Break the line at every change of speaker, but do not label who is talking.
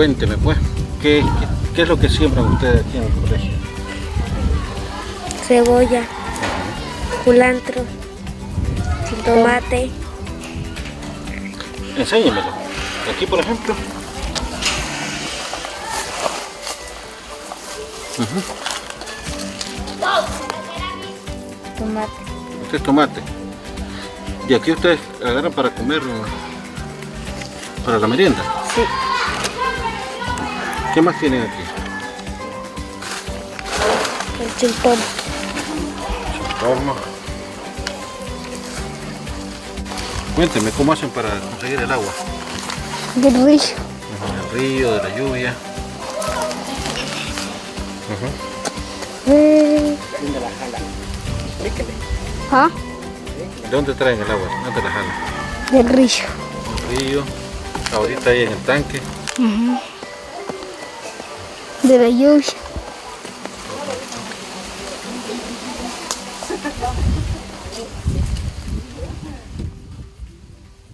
Cuénteme pues, ¿qué es lo que siembran ustedes aquí en el colegio?
Cebolla, culantro, tomate.
Enséñemelo. Aquí por ejemplo.
Tomate.
Este es tomate. Y aquí ustedes agarran para comer, para la merienda.
Sí.
¿Qué más tienen aquí?
El chiltón.
Toma. Cuénteme, ¿cómo hacen para conseguir el agua?
Del río.
Del río, de la lluvia.
¿Ah?
¿De dónde traen el agua? ¿Dónde la jalan?
Del río.
Del río. Ahorita ahí en el tanque.
De la lluvia.